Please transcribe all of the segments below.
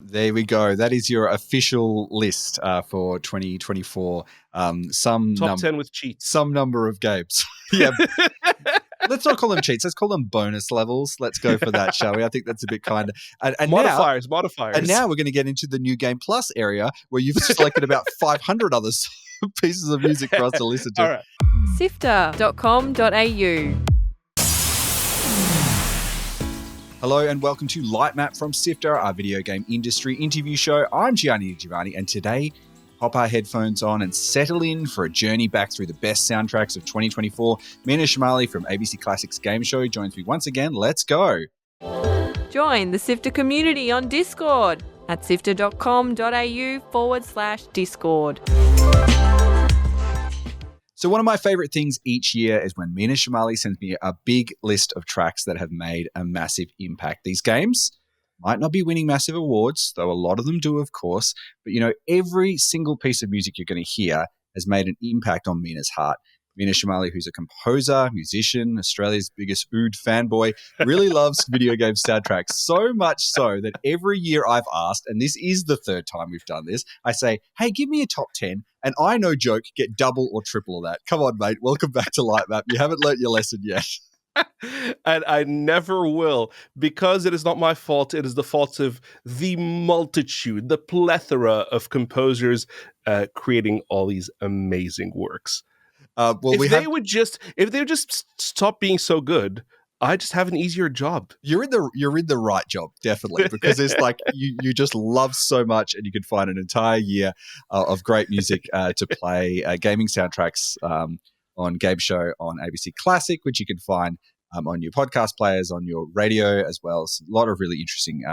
There we go. That is your official list for 2024. Top 10 with cheats. Some number of games. Yeah. Let's not call them cheats. Let's call them bonus levels. Let's go for that, shall we? I think that's a bit kinder. And modifiers. And now we're going to get into the new game plus area where you've selected about 500 other pieces of music for us to listen to. All right. SIFTER.com.au. Hello and welcome to Lightmap from SIFTER, our video game industry interview show. I'm Gianni Giovanni, and today, pop our headphones on and settle in for a journey back through the best soundtracks of 2024. Meena Shamaly from ABC Classics Game Show joins me once again. Let's go. Join the SIFTER community on Discord at sifter.com.au/Discord. So one of my favorite things each year is when Meena Shamaly sends me a big list of tracks that have made a massive impact. These games might not be winning massive awards, though a lot of them do, of course. But, every single piece of music you're going to hear has made an impact on Meena's heart. Meena Shamaly, who's a composer, musician, Australia's biggest oud fanboy, really loves video game soundtracks, so much so that every year I've asked, and this is the third time we've done this, I say, hey, give me a top 10, and I, no joke, get double or triple of that. Come on, mate. Welcome back to Lightmap. You haven't learnt your lesson yet. And I never will, because it is not my fault. It is the fault of the multitude, the plethora of composers creating all these amazing works. If they would just stop being so good, I just have an easier job. You're in the right job, definitely, because it's like you just love so much, and you can find an entire year of great music to play gaming soundtracks on Game Show on ABC Classic, which you can find on your podcast players, on your radio as well. So a lot of really interesting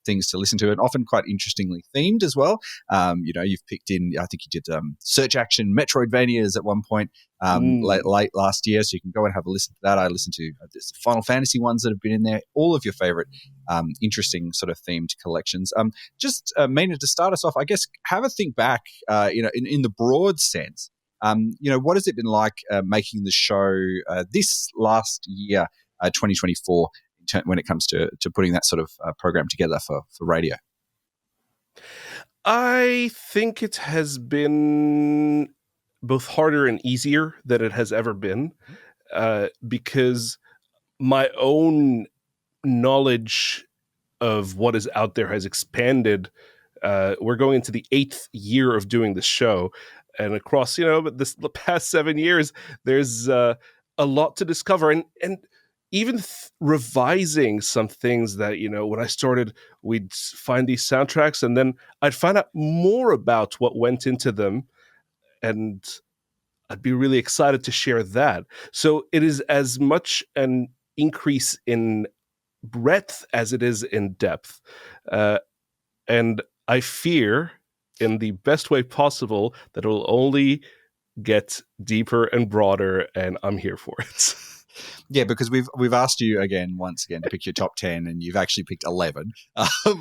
things to listen to, and often quite interestingly themed as well. You've picked in, I think you did search action Metroidvanias at one point late last year, so you can go and have a listen to that. I listened to the Final Fantasy ones that have been in there, all of your favorite interesting sort of themed collections. Meena, to start us off, I guess have a think back, in the broad sense. What has it been like making the show this last year, 2024, when it comes to putting that sort of program together for radio? I think it has been both harder and easier than it has ever been, because my own knowledge of what is out there has expanded. We're going into the 8th year of doing the show, and across the past 7 years, there's a lot to discover, and even revising some things that, when I started, we'd find these soundtracks and then I'd find out more about what went into them, and I'd be really excited to share that. So it is as much an increase in breadth as it is in depth. And I fear, in the best way possible, that it will only get deeper and broader, and I'm here for it. Yeah, because we've asked you once again to pick your top 10, and you've actually picked 11.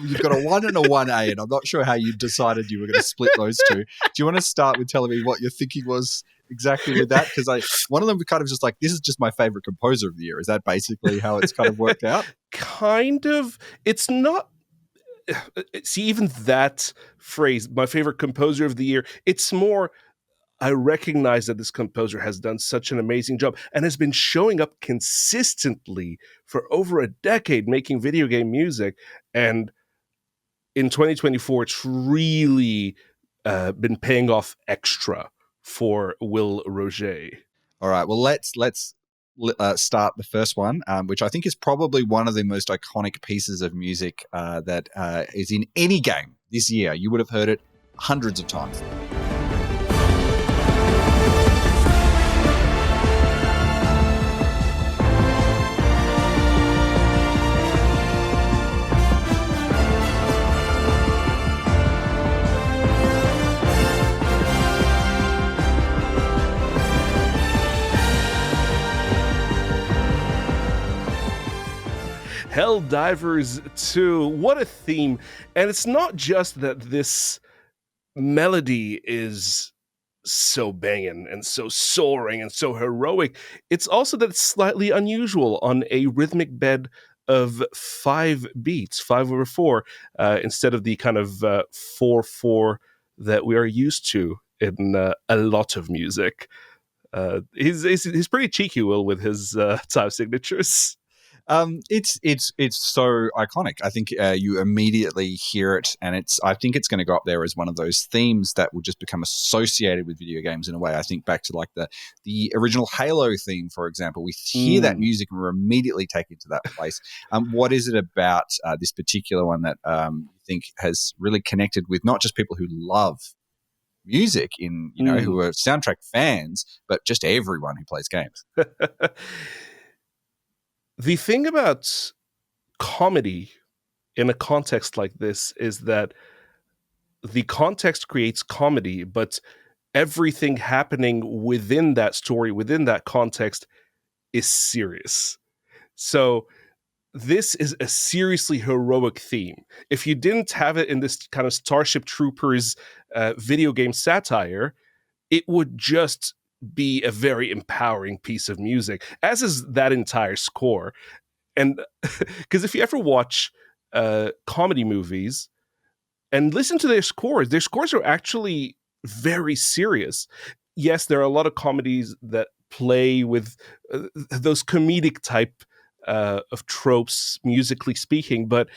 You've got a 1 and a 1A, and I'm not sure how you decided you were going to split those two. Do you want to start with telling me what your thinking was exactly with that? Because one of them was kind of just like, this is just my favorite composer of the year. Is that basically how it's kind of worked out? Kind of. It's not. See, even that phrase, my favorite composer of the year, it's more, I recognize that this composer has done such an amazing job and has been showing up consistently for over a decade making video game music. And in 2024, it's really been paying off extra for Will Roget. All right. Well, let's start the first one, which I think is probably one of the most iconic pieces of music that is in any game this year. You would have heard it hundreds of times. Helldivers 2, what a theme. And it's not just that this melody is so banging and so soaring and so heroic. It's also that it's slightly unusual on a rhythmic bed of 5 beats, 5/4, instead of the kind of 4/4 that we are used to in a lot of music. He's pretty cheeky, Will, with his time signatures. It's so iconic. I think you immediately hear it, and I think it's going to go up there as one of those themes that will just become associated with video games in a way. I think back to like the original Halo theme, for example. We hear that music and we're immediately taken to that place. What is it about this particular one that you think has really connected with not just people who love music who are soundtrack fans, but just everyone who plays games? The thing about comedy in a context like this is that the context creates comedy, but everything happening within that story, within that context, is serious. So this is a seriously heroic theme. If you didn't have it in this kind of Starship Troopers video game satire, it would just be a very empowering piece of music, as is that entire score. And because if you ever watch comedy movies and listen to their scores are actually very serious. Yes, there are a lot of comedies that play with those comedic type of tropes, musically speaking, but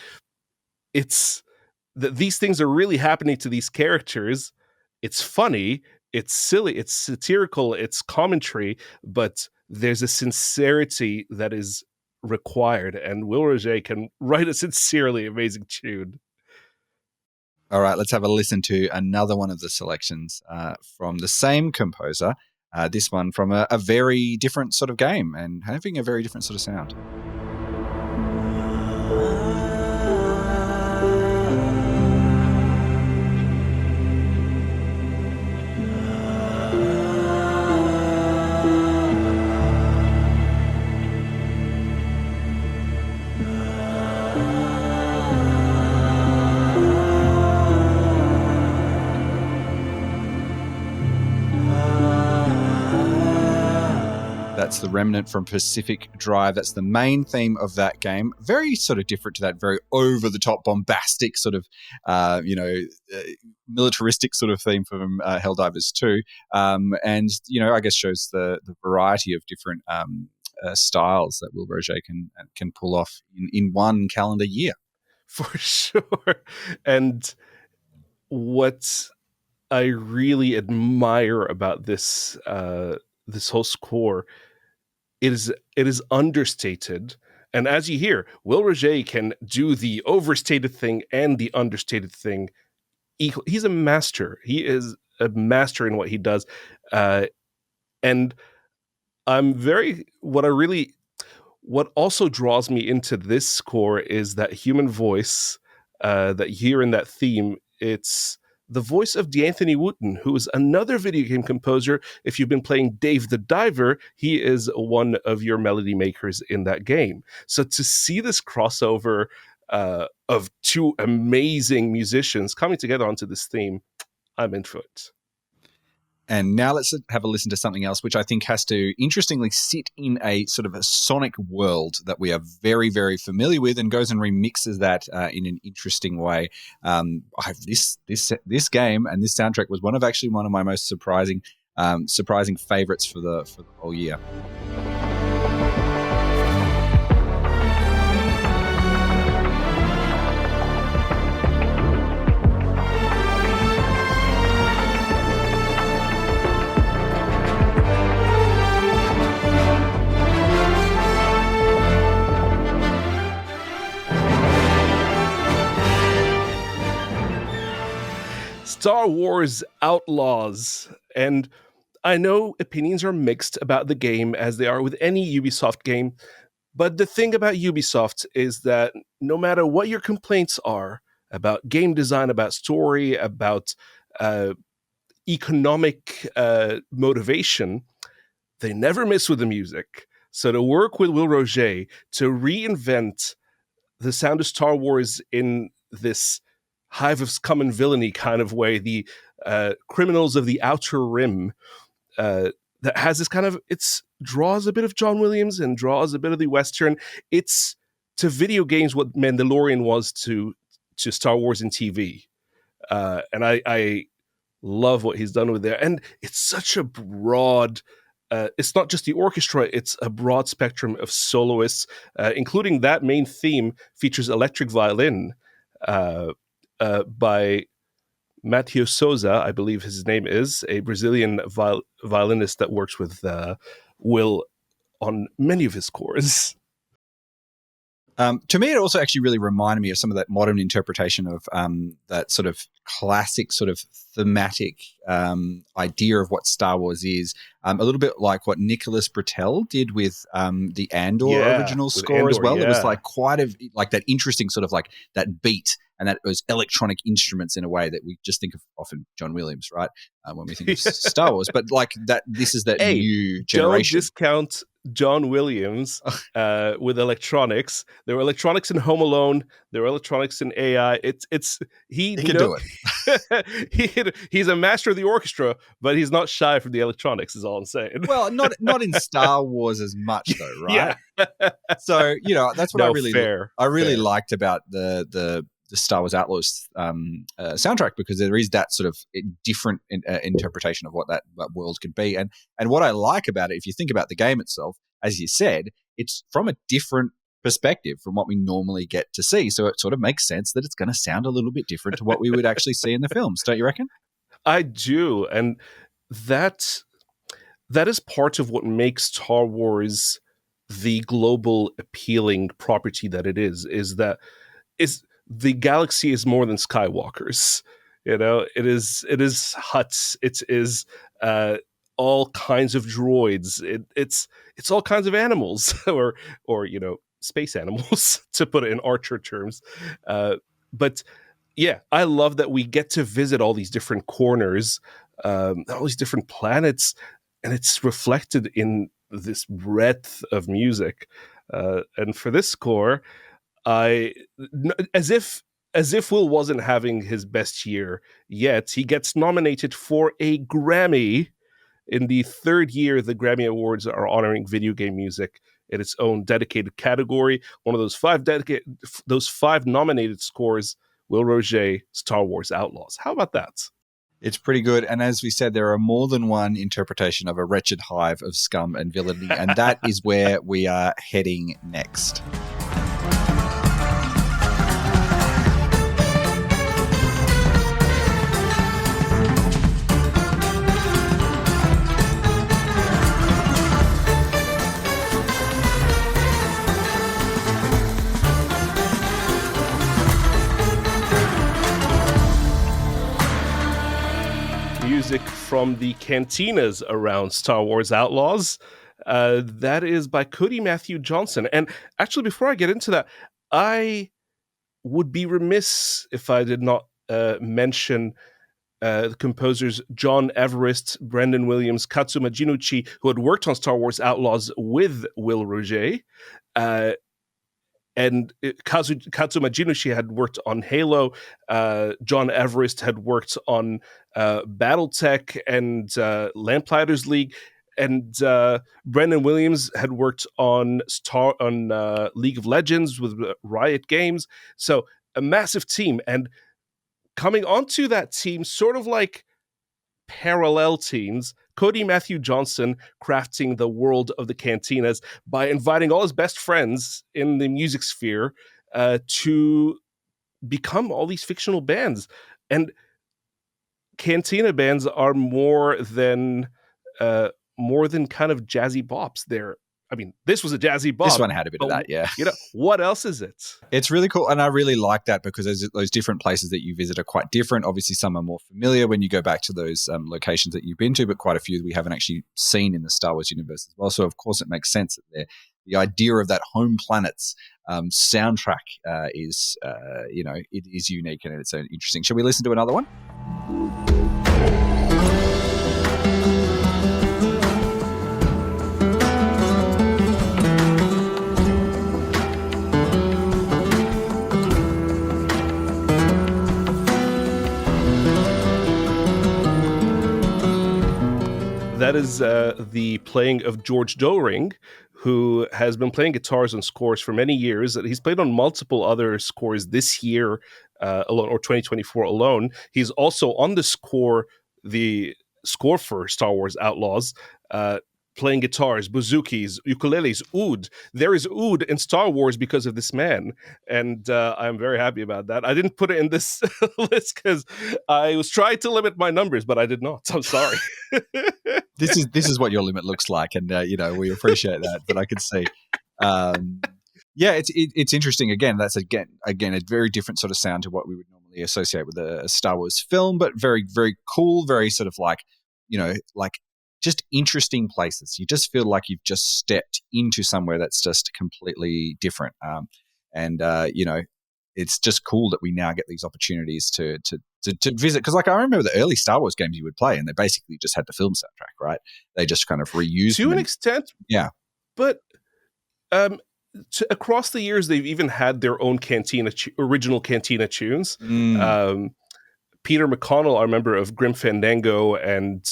it's these things are really happening to these characters. It's funny, it's silly, it's satirical, it's commentary, but there's a sincerity that is required, and Will Roget can write a sincerely amazing tune. All right, let's have a listen to another one of the selections from the same composer, this one from a very different sort of game and having a very different sort of sound. That's the Remnant from Pacific Drive. That's the main theme of that game. Very sort of different to that very over-the-top, bombastic sort of, militaristic sort of theme from Helldivers 2. And, I guess shows the variety of different styles that Will Roget can pull off in one calendar year. For sure. And what I really admire about this this whole score, it is understated. And as you hear, Will Roget can do the overstated thing and the understated thing. He's a master. He is a master in what he does. And what also draws me into this score is that human voice that you hear in that theme. It's the voice of D'Anthony Wooten, who is another video game composer. If you've been playing Dave the Diver, he is one of your melody makers in that game. So to see this crossover of two amazing musicians coming together onto this theme, I'm in for it. And now let's have a listen to something else, which I think has to interestingly sit in a sort of a sonic world that we are very, very familiar with, and goes and remixes that in an interesting way. This game and this soundtrack was one of my most surprising favorites for the whole year. Star Wars Outlaws. And I know opinions are mixed about the game, as they are with any Ubisoft game. But the thing about Ubisoft is that no matter what your complaints are about game design, about story, about economic motivation, they never miss with the music. So to work with Will Roget to reinvent the sound of Star Wars in this hive of scum and villainy kind of way, the criminals of the Outer Rim, that has this kind of, draws a bit of John Williams and draws a bit of the Western. It's video games what Mandalorian was to Star Wars and TV. And I love what he's done with there. And it's such a broad, it's not just the orchestra, it's a broad spectrum of soloists, including that main theme features electric violin by Matheus Souza, I believe his name is, a Brazilian violinist that works with Will on many of his scores. To me, it also actually really reminded me of some of that modern interpretation of that sort of classic sort of thematic idea of what Star Wars is. A little bit like what Nicholas Britell did with the Andor original score Andor, as well. Yeah. It was like quite like that interesting sort of like that beat and that those electronic instruments in a way that we just think of often John Williams, right? When we think of Star Wars. But like that, this is that new generation. Don't discount John Williams with electronics. There were electronics in Home Alone. There were electronics in AI. He can do it. He's a master of the orchestra, but he's not shy from the electronics. Is all I'm saying. Well, not in Star Wars as much though, right? Yeah. So that's what I really fair. liked about the Star Wars Outlaws soundtrack, because there is that sort of different interpretation of what that world could be. And what I like about it, if you think about the game itself, as you said, it's from a different perspective from what we normally get to see. So it sort of makes sense that it's going to sound a little bit different to what we would actually see in the films. Don't you reckon? I do. And that is part of what makes Star Wars the global appealing property that it is that the galaxy is more than Skywalkers. It is huts. It is all kinds of droids. It's all kinds of animals, or space animals, to put it in Archer terms. But yeah, I love that we get to visit all these different corners, all these different planets, and it's reflected in this breadth of music. And for this score, as if Will wasn't having his best year yet, he gets nominated for a Grammy in the third year the Grammy Awards are honoring video game music in its own dedicated category. One of those five nominated scores, Will Roger, Star Wars Outlaws. How about that? It's pretty good. And as we said, there are more than one interpretation of a wretched hive of scum and villainy, and that is where we are heading next. Music from the cantinas around Star Wars Outlaws. That is by Cody Matthew Johnson. And actually, before I get into that, I would be remiss if I did not mention the composers John Everest, Brendan Williams, Katsuma Jinuchi, who had worked on Star Wars Outlaws with Will Roger. And Katsuma Jinushi had worked on Halo. John Everest had worked on BattleTech and Lamplighters League. And Brendan Williams had worked on League of Legends with Riot Games. So a massive team. And coming onto that team, sort of like parallel teams, Cody Matthew Johnson crafting the world of the cantinas by inviting all his best friends in the music sphere to become all these fictional bands. And cantina bands are more than kind of jazzy bops. This was a jazzy bop. This one had a bit of that, yeah. What else is it? It's really cool, and I really like that because those different places that you visit are quite different. Obviously, some are more familiar when you go back to those locations that you've been to, but quite a few we haven't actually seen in the Star Wars universe as well. So, of course, it makes sense that the idea of that home planets soundtrack is, it is unique and it's interesting. Shall we listen to another one? That is the playing of George Doering, who has been playing guitars on scores for many years. He's played on multiple other scores this year alone, or 2024 alone. He's also on the score for Star Wars Outlaws, playing guitars, bouzouki, ukuleles, oud. There is oud in Star Wars because of this man, and I'm very happy about that. I didn't put it in this list because I was trying to limit my numbers, but I did not. I'm sorry. This is what your limit looks like, and we appreciate that. But I can see, it's interesting. Again, that's again a very different sort of sound to what we would normally associate with a Star Wars film, but very, very cool, very sort of like just interesting places. You just feel like you've just stepped into somewhere that's just completely different. It's just cool that we now get these opportunities to visit. Because I remember the early Star Wars games you would play, and they basically just had the film soundtrack, right? They just kind of reused to an extent. Yeah. But across the years, they've even had their own original Cantina tunes. Peter McConnell, I remember, of Grim Fandango, and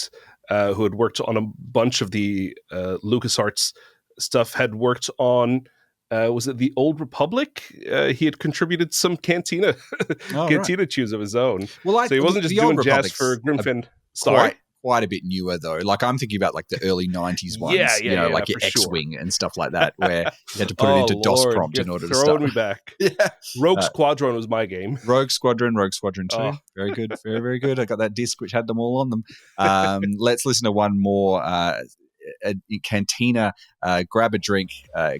who had worked on a bunch of the LucasArts stuff, had worked on, was it the Old Republic? He had contributed some Cantina tunes of his own. Well, so he wasn't just doing jazz for Grim Fandango. Quite a bit newer though. Like I'm thinking about like the early 90s ones, like your X-Wing and stuff like that, where you had to put it into DOS prompt in order to start. Me back. Rogue Squadron was my game. Rogue Squadron 2. Very good, very, very good. I got that disc which had them all on them. Let's listen to one more Cantina. Grab a drink,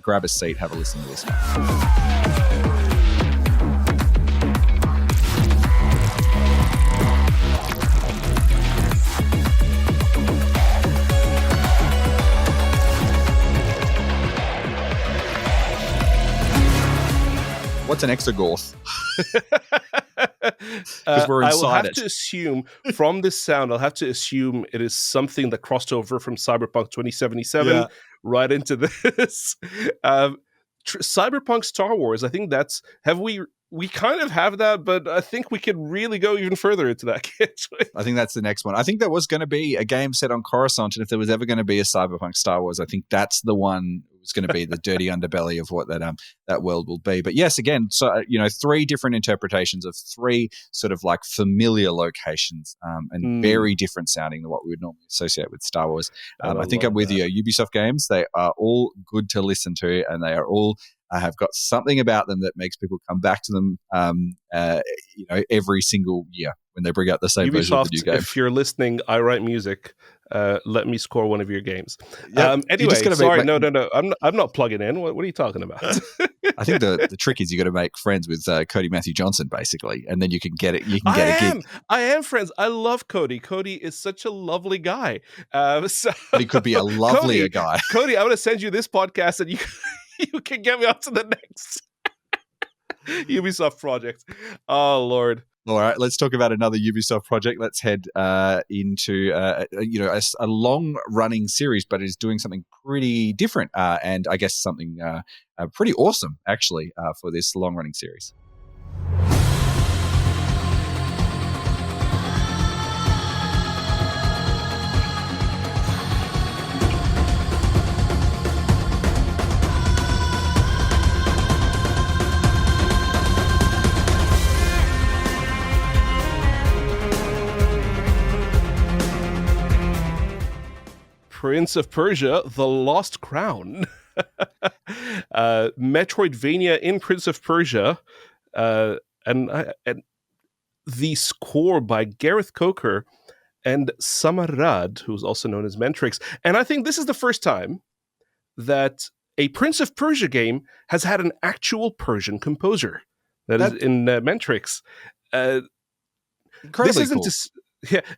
grab a seat, have a listen to this one. What's an exogorth? Because we're inside I will have to assume from this sound, I'll have to assume it is something that crossed over from Cyberpunk 2077 right into this. Cyberpunk Star Wars, I think we kind of have that, but I think we could really go even further into that. I think that's the next one. I think there was going to be a game set on Coruscant, and if there was ever going to be a Cyberpunk Star Wars, I think that's the one. It's going to be the dirty underbelly of what that world will be. But yes, again, so 3 different interpretations of 3 sort of like familiar locations, and very different sounding than what we would normally associate with Star Wars. I think I'm with you. Ubisoft games, they are all good to listen to, and they are all have got something about them that makes people come back to them every single year when they bring out the same version of the new game. If you're listening, I write music. Let me score one of your games. Anyway, no. I'm not plugging in. What are you talking about? I think the trick is you got to make friends with Cody Matthew Johnson, basically, and then you can get it. You can get a gig. I am friends. I love Cody. Cody is such a lovely guy. But he could be a lovelier guy. Cody, I'm going to send you this podcast, and you can get me on to the next Ubisoft project. Oh, Lord. All right, let's talk about another Ubisoft project. Let's head into a long-running series, but it is doing something pretty different, and I guess something pretty awesome, actually, for this long-running series. Prince of Persia: The Lost Crown. Metroidvania in Prince of Persia, and the score by Gareth Coker and Samarad, who's also known as Mentrix. And I think this is the first time that a Prince of Persia game has had an actual Persian composer that is in Mentrix. Incredibly cool.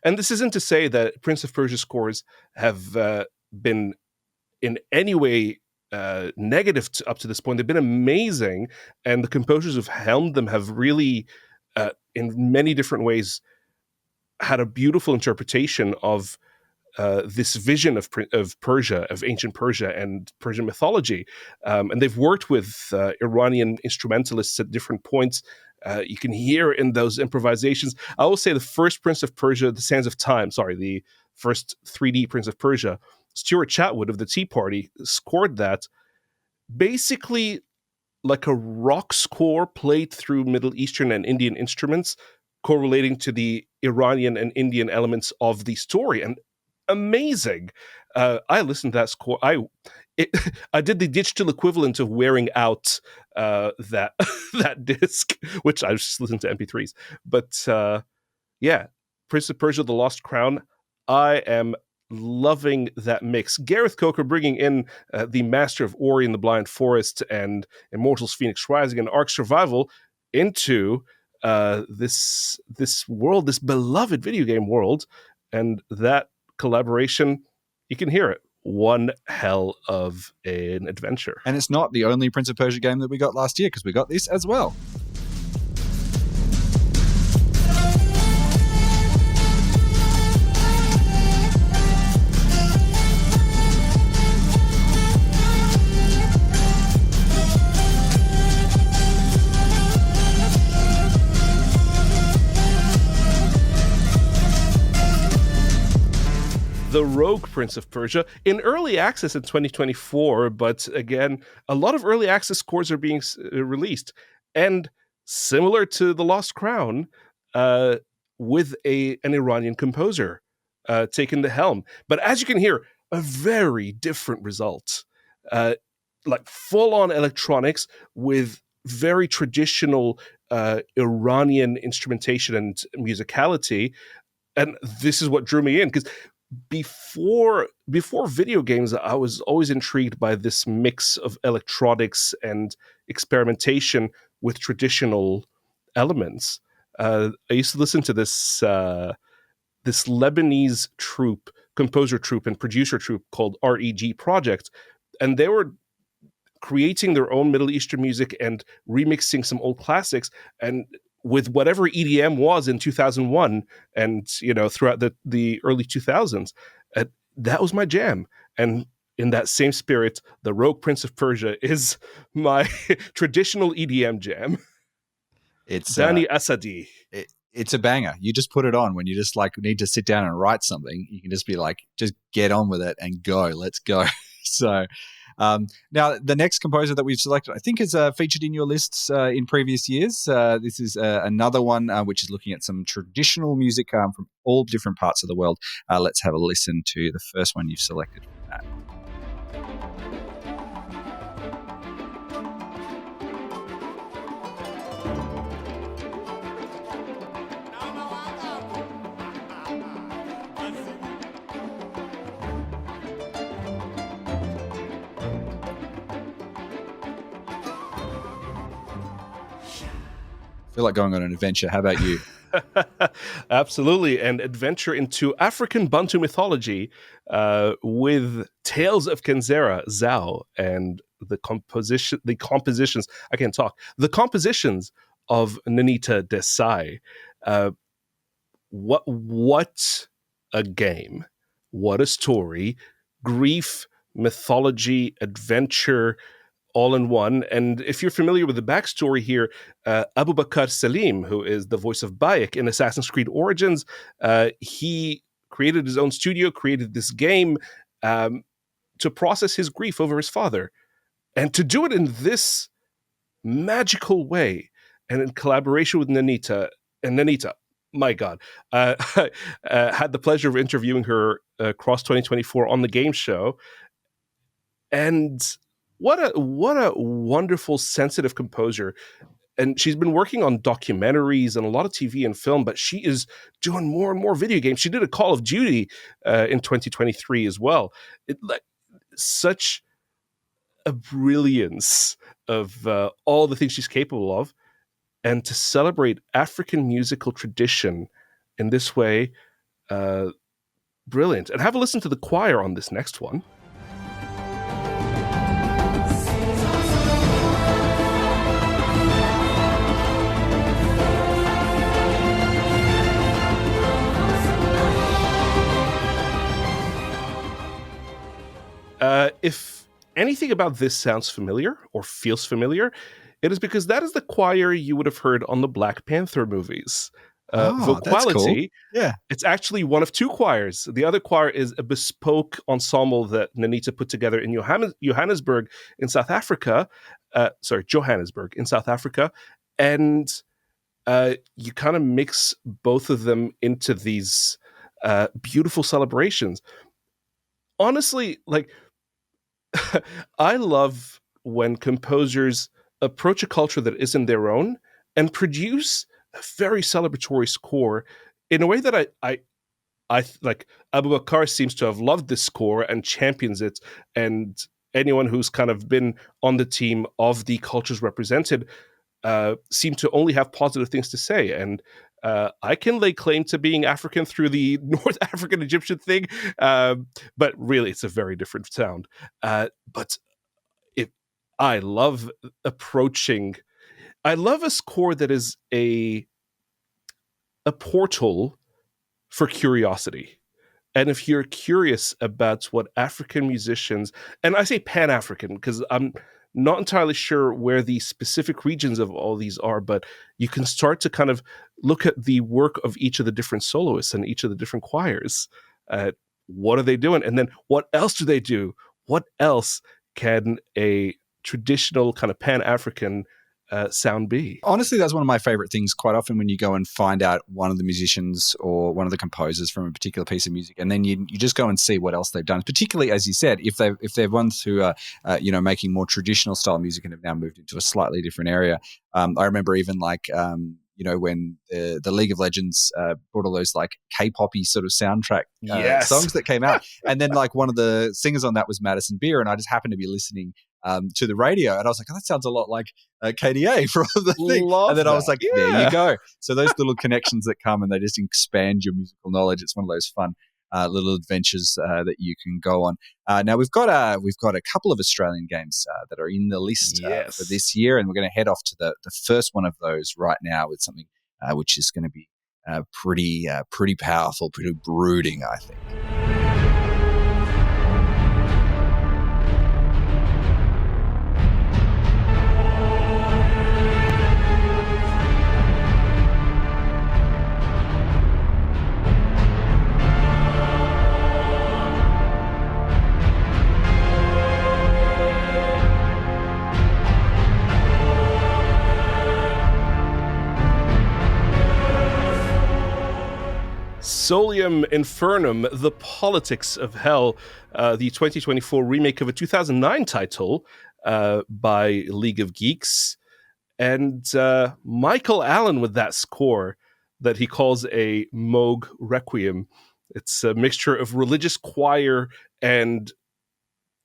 And this isn't to say that Prince of Persia scores have been in any way negative up to this point. They've been amazing, and the composers who've helmed them have really, in many different ways, had a beautiful interpretation of this vision of Persia, of ancient Persia and Persian mythology. And they've worked with Iranian instrumentalists at different points. You can hear in those improvisations. I will say the first Prince of Persia, The Sands of Time, the first 3D Prince of Persia, Stuart Chatwood of the Tea Party scored that, basically like a rock score played through Middle Eastern and Indian instruments, correlating to the Iranian and Indian elements of the story. And amazing. I listened to that score. I did the digital equivalent of wearing out that that disc, which I just listened to MP3s. But yeah, Prince of Persia: The Lost Crown. I am loving that mix. Gareth Coker bringing in the Master of Ori and the Blind Forest and Immortals: Phoenix Rising and Ark Survival into this world, this beloved video game world, and that collaboration, you can hear it. One hell of an adventure. And it's not the only Prince of Persia game that we got last year, because we got this as well. The Rogue Prince of Persia in early access in 2024, but again, a lot of early access scores are being released, and similar to The Lost Crown, with an Iranian composer taking the helm. But as you can hear, a very different result, like full-on electronics with very traditional Iranian instrumentation and musicality, and this is what drew me in, because before video games, I was always intrigued by this mix of electronics and experimentation with traditional elements. I used to listen to this Lebanese composer troupe and producer troupe called REG Project, and they were creating their own Middle Eastern music and remixing some old classics, and with whatever EDM was in 2001 and, throughout the early 2000s. That was my jam. And in that same spirit, the Rogue Prince of Persia is my traditional EDM jam. It's Dani Asadi. It's a banger. You just put it on when you just need to sit down and write something. You can just be like, just get on with it and go. Let's go. So now, the next composer that we've selected, I think, is featured in your lists in previous years. This is another one which is looking at some traditional music from all different parts of the world. Let's have a listen to the first one you've selected from that. I feel like going on an adventure. How about you? Absolutely, an adventure into African Bantu mythology with Tales of Kenzera, Zhao, and the compositions. I can't talk. The compositions of Nanita Desai. What a game! What a story! Grief, mythology, adventure, all in one. And if you're familiar with the backstory here, Abu Bakr Salim, who is the voice of Bayek in Assassin's Creed Origins, he created his own studio, created this game to process his grief over his father. And to do it in this magical way and in collaboration with Nanita, my God, had the pleasure of interviewing her across 2024 on the game show. And what a wonderful, sensitive composer. And she's been working on documentaries and a lot of TV and film, but she is doing more and more video games. She did a Call of Duty in 2023 as well. Such a brilliance of all the things she's capable of. And to celebrate African musical tradition in this way, brilliant. And have a listen to the choir on this next one. If anything about this sounds familiar or feels familiar, it is because that is the choir you would have heard on the Black Panther movies. That's cool. Vocality, Yeah. it's actually one of two choirs. The other choir is a bespoke ensemble that Nanita put together in Johannesburg in South Africa. Johannesburg in South Africa. And you kind of mix both of them into these beautiful celebrations. Honestly, like, I love when composers approach a culture that isn't their own and produce a very celebratory score in a way that I like. Abu Bakar seems to have loved this score and champions it, and anyone who's kind of been on the team of the cultures represented seem to only have positive things to say. And I can lay claim to being African through the North African Egyptian thing, but really it's a very different sound. But I love I love a score that is a portal for curiosity. And if you're curious about what African musicians, and I say Pan-African because I'm not entirely sure where the specific regions of all these are, but you can start to kind of look at the work of each of the different soloists and each of the different choirs. What are they doing? And then what else do they do? What else can a traditional kind of Pan-African sound be? Honestly, that's one of my favorite things quite often when you go and find out one of the musicians or one of the composers from a particular piece of music, and then you just go and see what else they've done. Particularly, as you said, if they're ones who are making more traditional style music and have now moved into a slightly different area. I remember even like when the League of Legends brought all those like K-poppy sort of soundtrack songs that came out, and then like one of the singers on that was Madison Beer, and I just happened to be listening to the radio, and I was like, oh, that sounds a lot like KDA from the thing. And then I was like, there you go. So those little connections that come and they just expand your musical knowledge. It's one of those fun little adventures that you can go on. Now we've got a couple of Australian games that are in the list for this year, and we're going to head off to the first one of those right now with something which is going to be pretty powerful, pretty brooding, I think. Solium Infernum, The Politics of Hell, the 2024 remake of a 2009 title by League of Geeks. And Michael Allen with that score that he calls a Moog Requiem. It's a mixture of religious choir and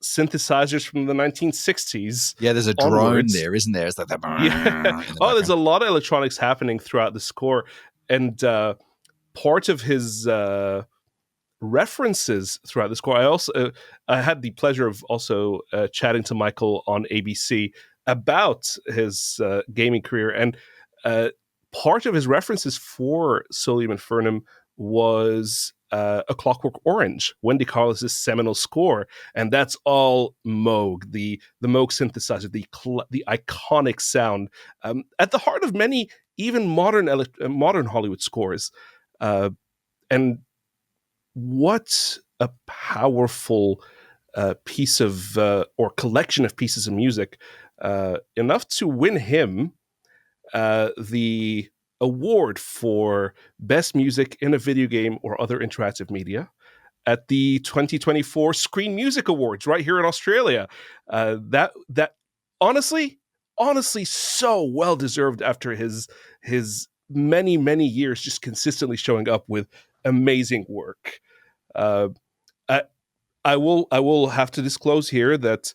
synthesizers from the 1960s. Yeah, there's a drone there, isn't there? It's like that. Yeah. There's a lot of electronics happening throughout the score. And part of his references throughout the score, I had the pleasure of also chatting to Michael on ABC about his gaming career, and part of his references for Solium Infernum was A Clockwork Orange, Wendy Carlos's seminal score, and that's all Moog, the Moog synthesizer, the iconic sound at the heart of many even modern Hollywood scores. And what a powerful piece of or collection of pieces of music, enough to win him the award for Best Music in a Video Game or Other Interactive Media at the 2024 Screen Music Awards right here in Australia. That honestly so well deserved after his many years just consistently showing up with amazing work. I will have to disclose here that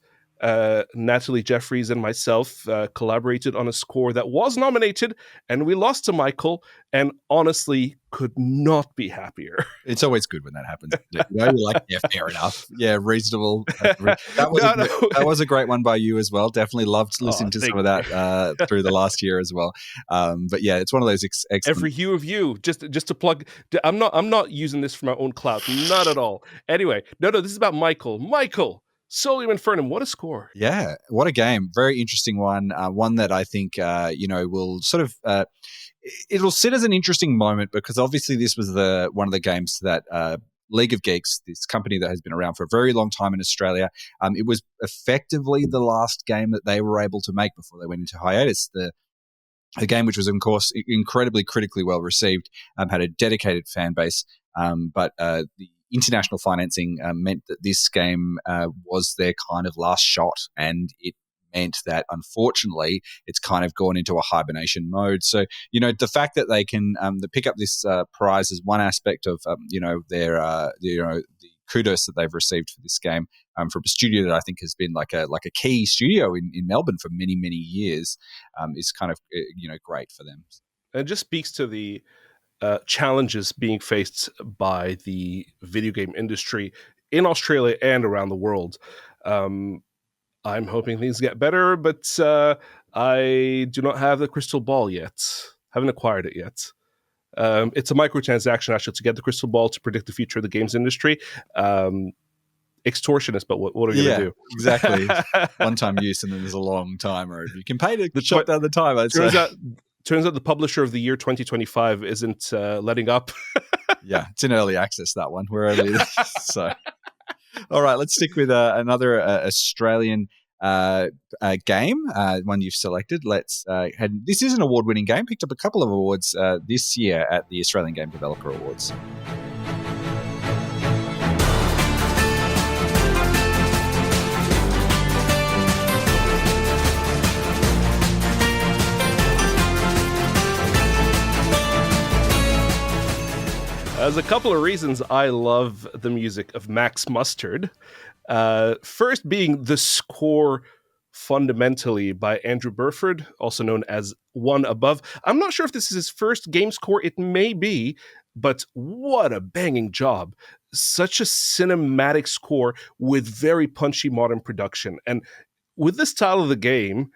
Natalie Jeffries and myself collaborated on a score that was nominated, and we lost to Michael, and honestly could not be happier. It's always good when that happens. You're like, yeah, fair enough. Yeah, reasonable. That was a great one by you as well. Definitely loved listening to some of that through the last year as well. But yeah, it's one of those excellent. Every hue of you, just to plug. I'm not using this for my own clout, not at all. Anyway, no, this is about Michael. Michael, Solium Infernum, what a score. Yeah, what a game. Very interesting one. One that I think, will sort of, it'll sit as an interesting moment because obviously this was one of the games that League of Geeks, this company that has been around for a very long time in Australia, it was effectively the last game that they were able to make before they went into hiatus. The game, which was, of course, incredibly critically well received, had a dedicated fan base, but the international financing meant that this game was their kind of last shot, and it meant that, unfortunately, it's kind of gone into a hibernation mode. So, the fact that they can pick up this prize is one aspect of, the kudos that they've received for this game from a studio that I think has been like a key studio in Melbourne for many, many years, is kind of, great for them. And it just speaks to the challenges being faced by the video game industry in Australia and around the world. I'm hoping things get better, but I do not have the crystal ball yet. Haven't acquired it yet. It's a microtransaction, actually, to get the crystal ball to predict the future of the games industry. Extortionist, but what are you going to do? Exactly. One-time use, and then there's a long time, or you can pay to shut down the time. Turns out the publisher of the year 2025 isn't letting up. Yeah, it's in early access, that one. We're early. So, all right, let's stick with another Australian game, one you've selected. This is an award-winning game, picked up a couple of awards this year at the Australian Game Developer Awards. There's a couple of reasons I love the music of Max Mustard. First being the score fundamentally by Andrew Burford, also known as One Above. I'm not sure if this is his first game score. It may be, but what a banging job. Such a cinematic score with very punchy modern production. And with the style of the game,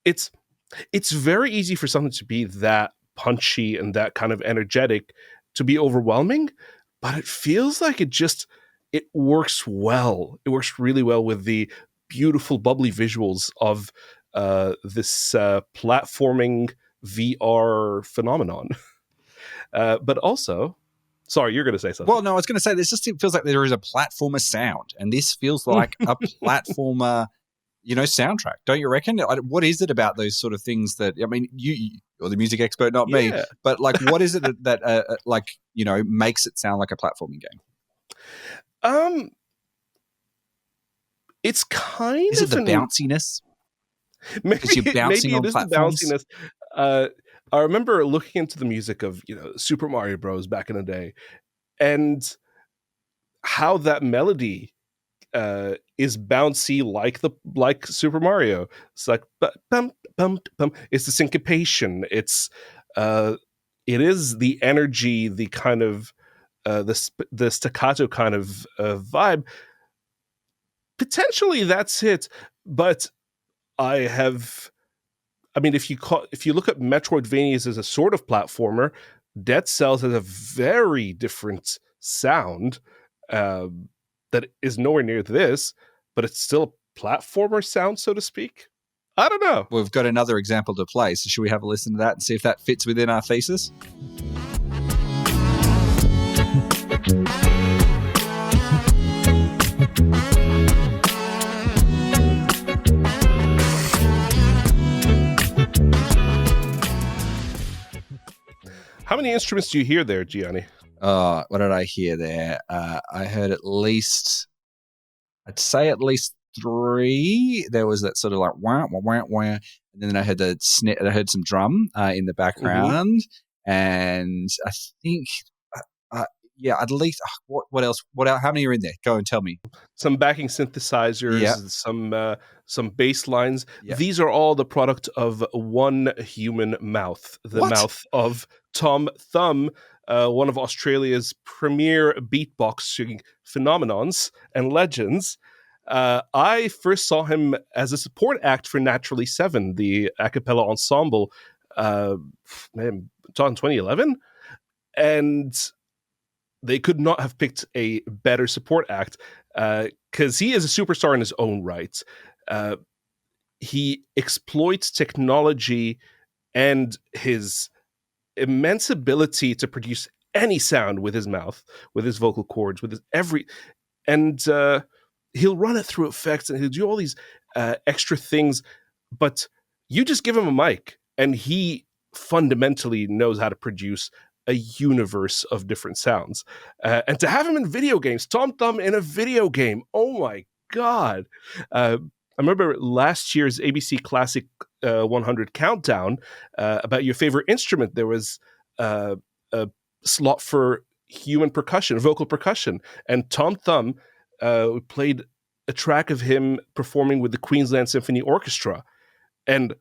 it's very easy for something to be that punchy and that kind of energetic to be overwhelming, but it feels like it works well. It works really well with the beautiful, bubbly visuals of this platforming VR phenomenon. But also, sorry, you're going to say something. Well, no, I was going to say, it feels like there is a platformer sound, and this feels like a platformer, soundtrack. Don't you reckon? What is it about those sort of things that, I mean, you're the music expert, not me, but what is it that makes it sound like a platforming game? It's kind is of it the bounciness? Maybe you're bouncing on it is platforms? the bounciness. I remember looking into the music of Super Mario Bros. Back in the day, and how that melody is bouncy like Super Mario. It's like bum bum bum. It's the syncopation. It is the energy, the kind of the staccato kind of vibe. Potentially that's it, but if you look at Metroidvanias as a sort of platformer, Dead Cells has a very different sound that is nowhere near this, but it's still a platformer sound, so to speak. I don't know. We've got another example to play, so should we have a listen to that and see if that fits within our thesis? How many instruments do you hear there, Gianni? What did I hear there? I heard at least 3. There was that sort of like wah, wah, wah, wah. And then I heard I heard some drum in the background. Mm-hmm. And I think, at least, what else? How many are in there? Go and tell me. Some backing synthesizers, some bass lines. Yep. These are all the product of one human mouth. The mouth of Tom Thumb, one of Australia's premier beatboxing phenomenons and legends. I first saw him as a support act for Naturally 7, the a cappella ensemble, in 2011. And they could not have picked a better support act. because he is a superstar in his own right. He exploits technology and his immense ability to produce any sound with his mouth, with his vocal cords, with his and he'll run it through effects and he'll do all these extra things, but you just give him a mic and he fundamentally knows how to produce a universe of different sounds. And to have him in video games, Tom Thumb in a video game, oh my God. I remember last year's ABC Classic 100 countdown about your favorite instrument. There was a slot for human percussion, vocal percussion, and Tom Thumb played a track of him performing with the Queensland Symphony Orchestra. And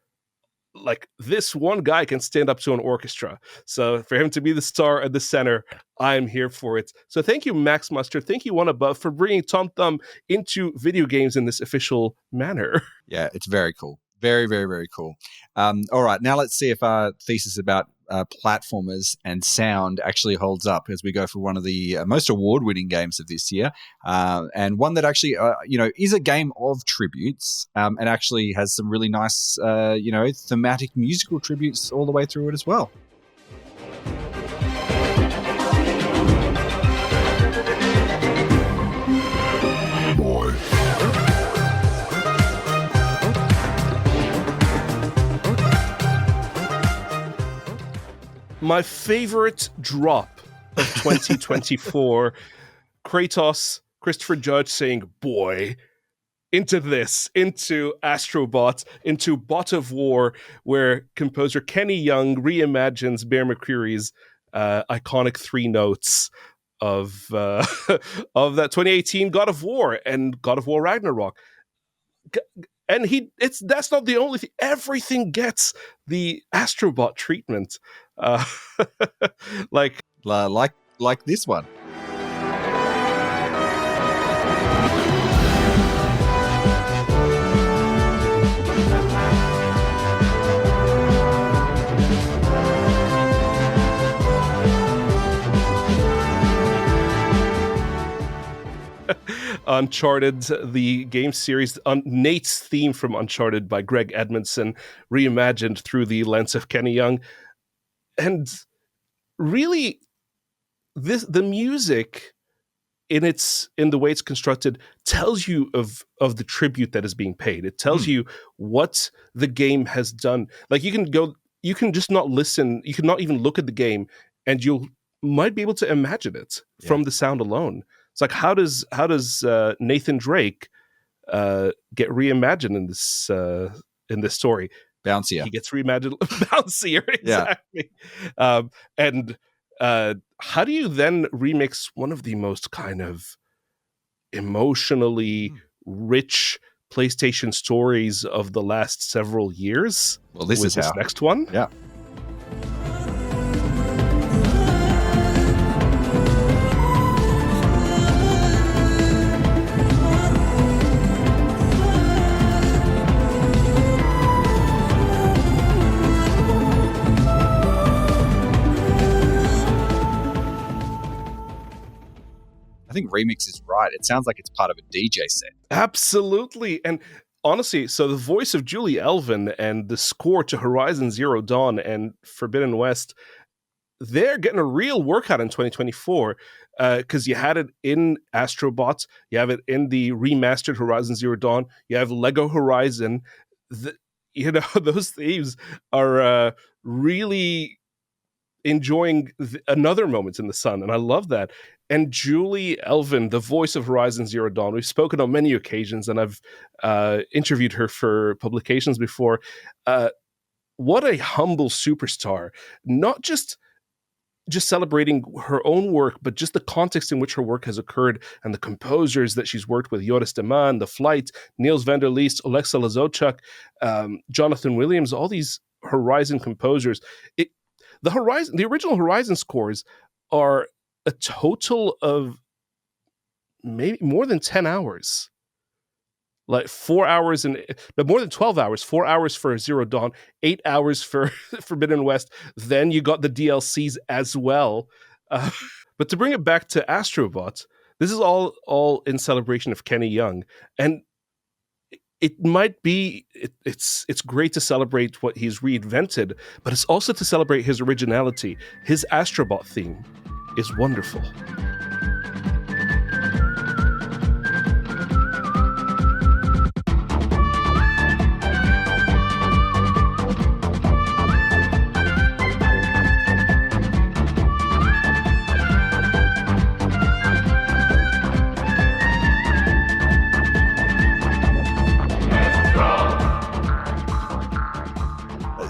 like, this one guy can stand up to an orchestra. So for him to be the star at the center, I'm here for it. So thank you, Max Mustard. Thank you, One Above, for bringing Tom Thumb into video games in this official manner. Yeah, it's very cool. Very, very, very cool. All right, now let's see if our thesis about platformers and sound actually holds up as we go for one of the most award-winning games of this year, and one that actually, is a game of tributes, and actually has some really nice, thematic musical tributes all the way through it as well. My favorite drop of 2024, Kratos, Christopher Judge saying, boy, into Astrobot, into Bot of War, where composer Kenny Young reimagines Bear McCreary's iconic 3 notes of that 2018 God of War and God of War Ragnarok. And that's not the only thing. Everything gets the Astrobot treatment. Like this one. Uncharted, the game series, Nate's theme from Uncharted by Greg Edmondson, reimagined through the lens of Kenny Young. And really, the music in the way it's constructed tells you of the tribute that is being paid. It tells you what the game has done. Like, you can just not listen, you can not even look at the game, and you might be able to imagine it from the sound alone. It's like, how does Nathan Drake get reimagined in this story? Bouncier. He gets reimagined bouncier, exactly. Yeah. And how do you then remix one of the most kind of emotionally rich PlayStation stories of the last several years? Well, this next one. Yeah. I think remix is right. It sounds like it's part of a DJ set. Absolutely. And honestly, so the voice of Julie Elvin and the score to Horizon Zero Dawn and Forbidden West, they're getting a real workout in 2024, because you had it in Astrobot, you have it in the remastered Horizon Zero Dawn, you have Lego Horizon. Those themes are really enjoying another moment in the sun, and I love that. And Julie Elvin, the voice of Horizon Zero Dawn, we've spoken on many occasions, and I've interviewed her for publications before. What a humble superstar! Not just celebrating her own work, but just the context in which her work has occurred, and the composers that she's worked with: Joris de Man, The Flight, Niels van der Leest, Alexa Lazochuk, Jonathan Williams, all these Horizon composers. The original Horizon scores are a total of maybe more than 10 hours. Like 4 hours but more than 12 hours, 4 hours for Zero Dawn, 8 hours for Forbidden West. Then you got the DLCs as well. But to bring it back to Astrobot, This is all in celebration of Kenny Young, and it might be it's great to celebrate what he's reinvented, but it's also to celebrate his originality. His Astrobot theme is wonderful.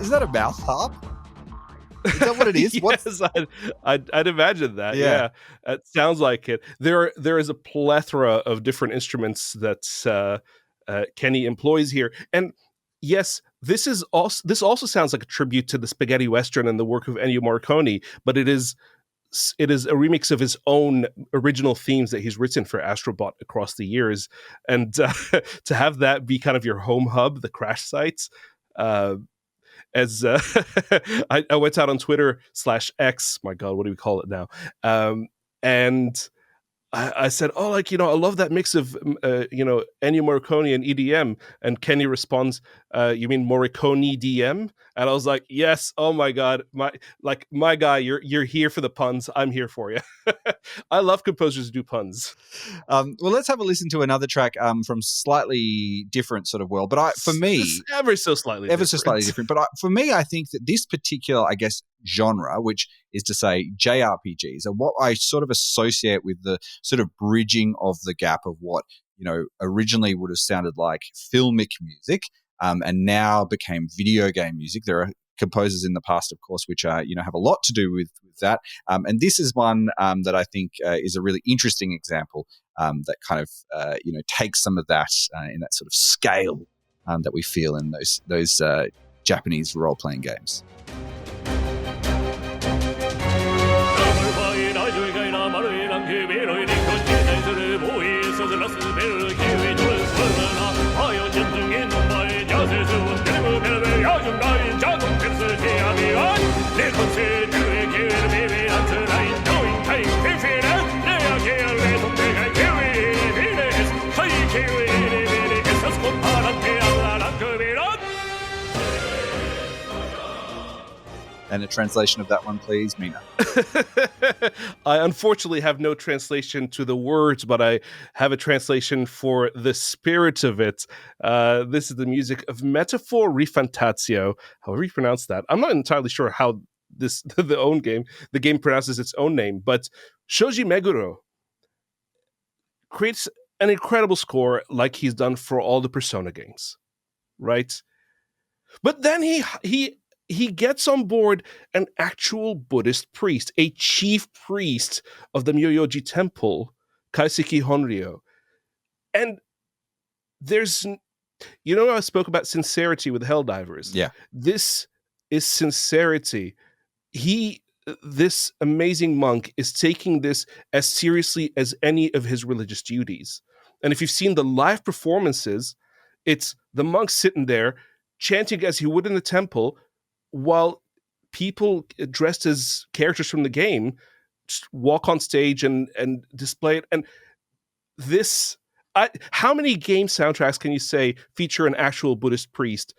Is that a mouth harp? Is that what it is? Yes, I'd imagine that. Yeah, it sounds like it. There is a plethora of different instruments that Kenny employs here, and yes, this also sounds like a tribute to the spaghetti western and the work of Ennio Morricone, but it is a remix of his own original themes that he's written for Astrobot across the years, and to have that be kind of your home hub, the crash sites. As I went out on Twitter /X, my God, what do we call it now? And I said, oh, like, I love that mix of, Ennio Morricone and EDM. And Kenny responds, you mean Morricone DM? And I was like, yes, oh my God, my guy, you're here for the puns. I'm here for you. I love composers who do puns. Well, let's have a listen to another track from slightly different sort of world. But for me, ever so slightly different. But for me, I think that this particular, I guess, genre, which is to say JRPGs, are what I sort of associate with the sort of bridging of the gap of what, originally would have sounded like filmic music and now became video game music. There are composers in the past, of course, which have a lot to do with that. And this is one that I think is a really interesting example that kind of, takes some of that in that sort of scale that we feel in those Japanese role-playing games. And a translation of that one, please, Meena. I unfortunately have no translation to the words, but I have a translation for the spirit of it. This is the music of Metaphor ReFantazio, however you pronounce that. I'm not entirely sure how the game pronounces its own name, but Shoji Meguro creates an incredible score like he's done for all the Persona games, right? But then he gets on board an actual Buddhist priest, a chief priest of the Myoyoji temple, Kaiseki Honryo. And there's, I spoke about sincerity with Helldivers. Yeah. This is sincerity. This amazing monk is taking this as seriously as any of his religious duties. And if you've seen the live performances, it's the monk sitting there chanting as he would in the temple, while people dressed as characters from the game just walk on stage and display it. And how many game soundtracks can you say feature an actual Buddhist priest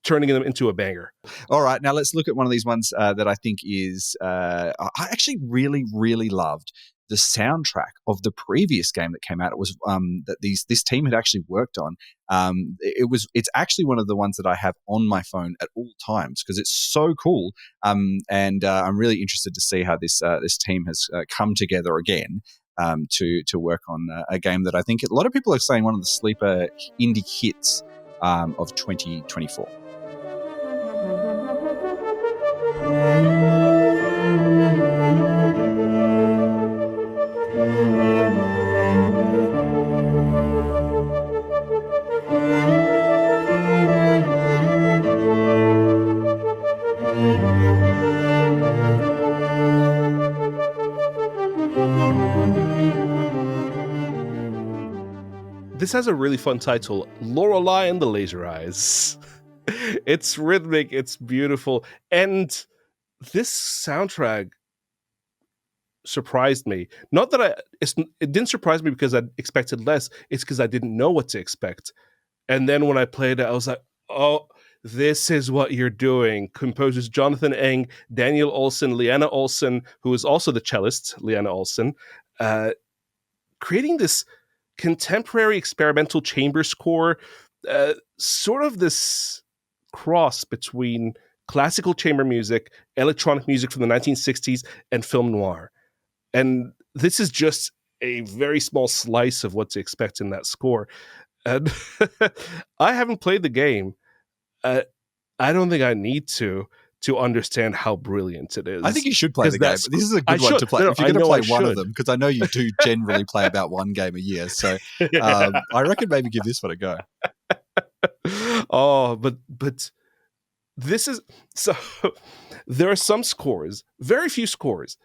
turning them into a banger? All right, now let's look at one of these ones that I think is I actually really, really loved the soundtrack of the previous game that came out. It was that this team had actually worked on. It's actually one of the ones that I have on my phone at all times because it's so cool. And I'm really interested to see how this team has come together again to work on a game that I think a lot of people are saying one of the sleeper indie hits of 2024. This has a really fun title, Lorelei and the Laser Eyes. It's rhythmic, it's beautiful, and this soundtrack surprised me. Not that it didn't surprise me because I expected less. It's because I didn't know what to expect. And then when I played it, I was like, oh, this is what you're doing. Composers Jonathan Eng, Daniel Olsen, Leanna Olsen, who is also the cellist, Leanna Olsen, creating this contemporary experimental chamber score, sort of this cross between classical chamber music, electronic music from the 1960s, and film noir. And this is just a very small slice of what to expect in that score. And I haven't played the game. I don't think I need to understand how brilliant it is. I think you should play the game. This is a good one to play. If you're going to play one of them, because I know you do generally play about one game a year. So I reckon maybe give this one a go. Oh, but this is... So there are some scores, very few scores,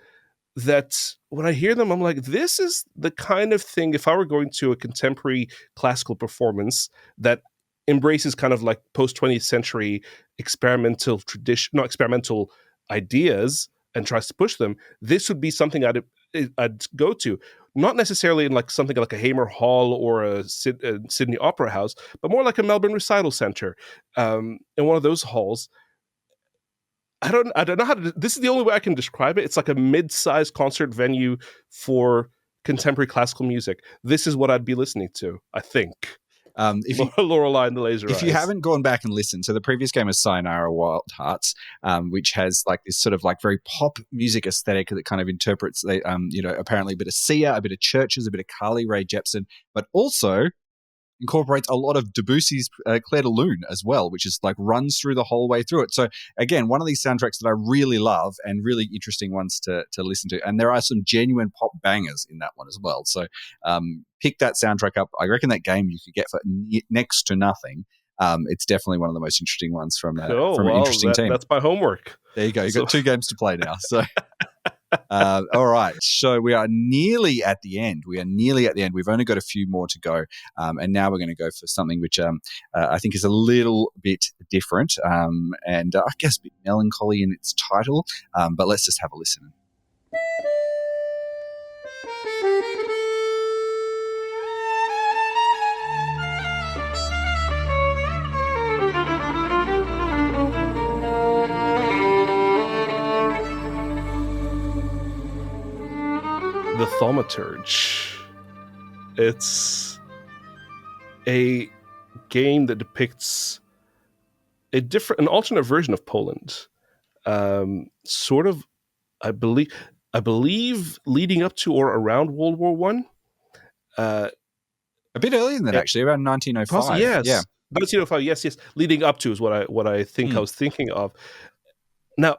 that when I hear them, I'm like, this is the kind of thing, if I were going to a contemporary classical performance that embraces kind of like post-20th century experimental ideas and tries to push them, this would be something I'd go to. Not necessarily in like something like a Hamer Hall or a Sydney Opera House, but more like a Melbourne Recital Centre. In one of those halls, I don't know how to. This is the only way I can describe it. It's like a mid-sized concert venue for contemporary classical music. This is what I'd be listening to, I think. Lorelei and the Laser Eyes. If you haven't gone back and listened, so the previous game is Sayonara Wild Hearts, which has like this sort of like very pop music aesthetic that kind of interprets, apparently a bit of Sia, a bit of Churches, a bit of Carly Rae Jepsen, but also incorporates a lot of Debussy's Clair de Lune as well, which is like runs through the whole way through it. So again, one of these soundtracks that I really love and really interesting ones to listen to. And there are some genuine pop bangers in that one as well. So pick that soundtrack up. I reckon that game you could get for next to nothing. It's definitely one of the most interesting ones from an interesting team. That's my homework. There you go. You've got 2 games to play now. So all right. So we are nearly at the end. We've only got a few more to go. And now we're going to go for something which I think is a little bit different and I guess a bit melancholy in its title. But let's just have a listen. The Thaumaturge. It's a game that depicts an alternate version of Poland. Sort of, I believe leading up to or around World War One. A bit earlier than that, actually, around 1905. Possibly, yes. Yeah. 1905, yes. Leading up to is what I think I was thinking of. Now,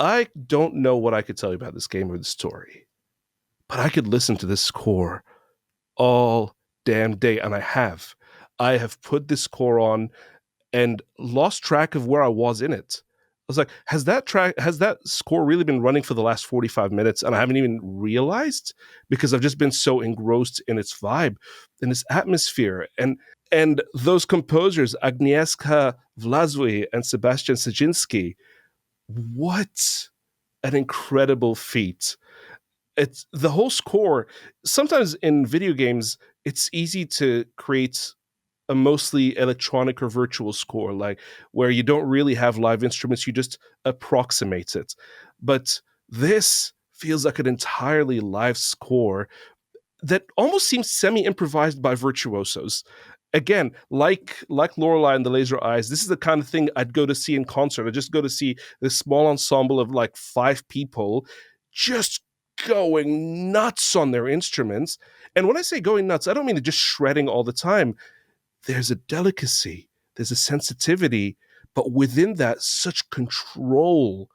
I don't know what I could tell you about this game or the story, but I could listen to this score all damn day, and I have. I have put this score on and lost track of where I was in it. I was like, has that score really been running for the last 45 minutes and I haven't even realized? Because I've just been so engrossed in its vibe, in its atmosphere. And those composers, Agnieszka Wlazły and Sebastian Sajinsky, what an incredible feat. It's the whole score. Sometimes in video games, it's easy to create a mostly electronic or virtual score, like where you don't really have live instruments, you just approximate it. But this feels like an entirely live score that almost seems semi-improvised by virtuosos. Again, like Lorelei and the Laser Eyes, this is the kind of thing I'd go to see in concert. I'd just go to see this small ensemble of like 5 people just going nuts on their instruments. And when I say going nuts, I don't mean just shredding all the time. There's a delicacy, there's a sensitivity, but within that, such control.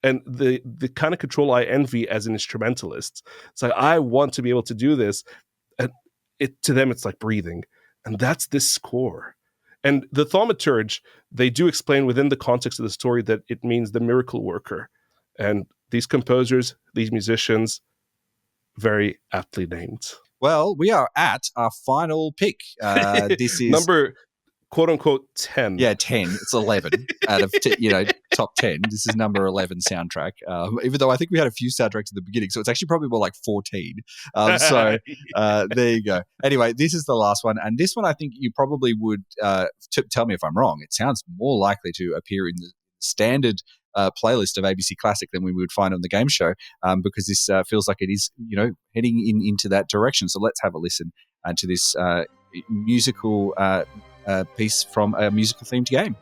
And the kind of control I envy as an instrumentalist. It's like, I want to be able to do this. And to them, it's like breathing. And that's this score. And the Thaumaturge, they do explain within the context of the story that it means the miracle worker. And these composers, these musicians, very aptly named. Well, we are at our final pick. This is number, quote unquote, 10. Yeah, 10. It's 11 out of, top 10. This is number 11 soundtrack, even though I think we had a few soundtracks at the beginning, so it's actually probably more like 14. So there you go. Anyway, this is the last one, and this one I think you probably would tell me if I'm wrong. It sounds more likely to appear in the standard playlist of ABC Classic than we would find on the game show, because this feels like it is, heading into that direction. So let's have a listen to this musical piece from a musical themed game.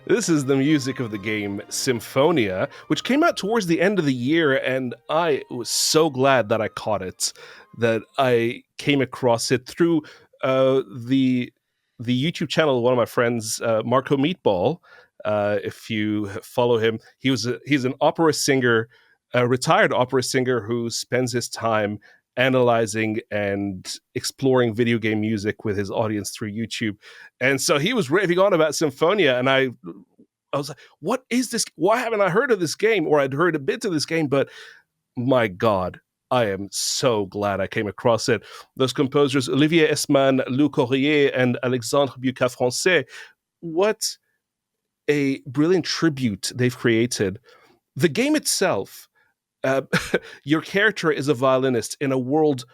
This is the music of the game Symphonia, which came out towards the end of the year, and I was so glad that I caught it, that I came across it through the YouTube channel of one of my friends, Marco Meatball. If you follow him, he's an opera singer, a retired opera singer who spends his time analyzing and exploring video game music with his audience through YouTube. And so he was raving on about Symphonia, and I was like, what is this? Why haven't I heard of this game? Or I'd heard a bit of this game, but my God, I am so glad I came across it. Those composers, Olivier Esman, Lou Corrier, and Alexandre Bucca-Francais, what a brilliant tribute they've created. The game itself, your character is a violinist in a world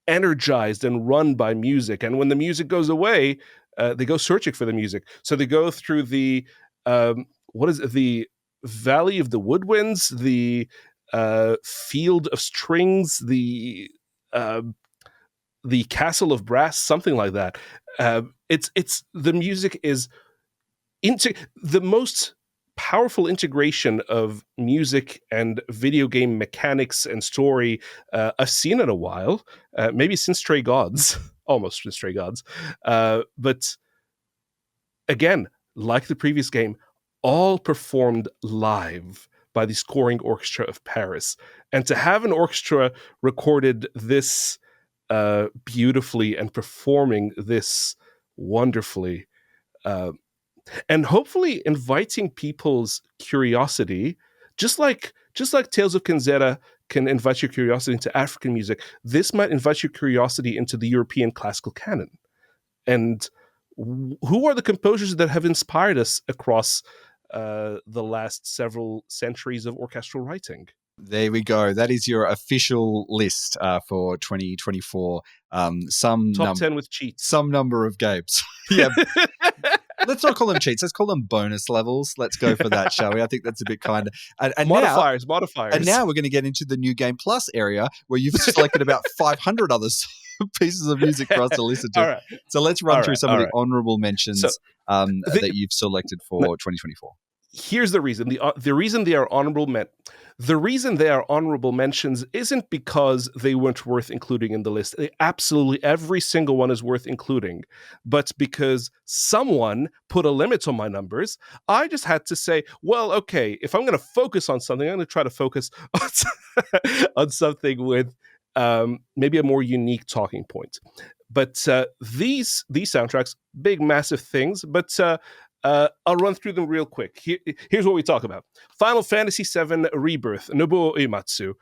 energized and run by music. And when the music goes away, they go searching for the music. So they go through the the Valley of the Woodwinds, the Field of Strings, the Castle of Brass, something like that. It's the music is the most powerful integration of music and video game mechanics and story I've seen in a while, maybe since Stray Gods, almost since Stray Gods. But again, like the previous game, all performed live by the Scoring Orchestra of Paris. And to have an orchestra recorded this beautifully and performing this wonderfully, and hopefully inviting people's curiosity, just like Tales of Kenzera can invite your curiosity into African music, this might invite your curiosity into the European classical canon. And who are the composers that have inspired us across the last several centuries of orchestral writing? There we go. That is your official list for 2024. Top 10 with cheats. Some number of games. Yeah. Let's not call them cheats. Let's call them bonus levels. Let's go for that, shall we? I think that's a bit kinder. And modifiers. And now we're going to get into the New Game Plus area where you've selected about 500 other pieces of music for us to listen to. Right. So let's run through some of the honourable mentions that you've selected for 2024. Here's the reason. The reason they are honourable mentions isn't because they weren't worth including in the list. Absolutely every single one is worth including. But because someone put a limit on my numbers, I just had to say, well, okay, if I'm going to focus on something, I'm going to try to focus on something with maybe a more unique talking point. But these soundtracks, big, massive things, but I'll run through them real quick. Here's what we talk about. Final Fantasy VII Rebirth, Nobuo Uematsu.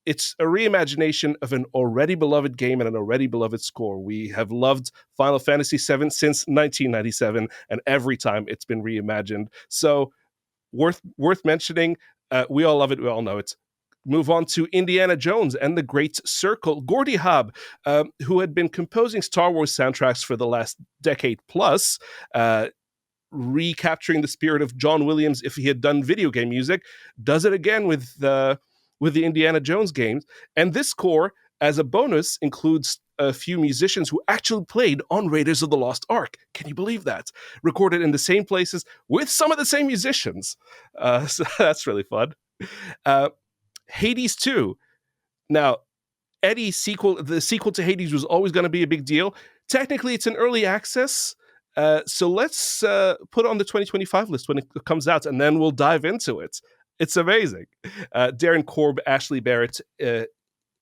It's a reimagination of an already beloved game and an already beloved score. We have loved Final Fantasy VII since 1997, and every time it's been reimagined. So worth mentioning. We all love it. We all know it. Move on to Indiana Jones and the Great Circle. Gordy Haab, who had been composing Star Wars soundtracks for the last decade plus, recapturing the spirit of John Williams if he had done video game music, does it again with the Indiana Jones games. And this score, as a bonus, includes a few musicians who actually played on Raiders of the Lost Ark. Can you believe that? Recorded in the same places with some of the same musicians. So that's really fun. Hades 2. Now, the sequel to Hades was always going to be a big deal. Technically, it's an early access. So let's put it on the 2025 list when it comes out, and then we'll dive into it. It's amazing. Darren Korb, Ashley Barrett,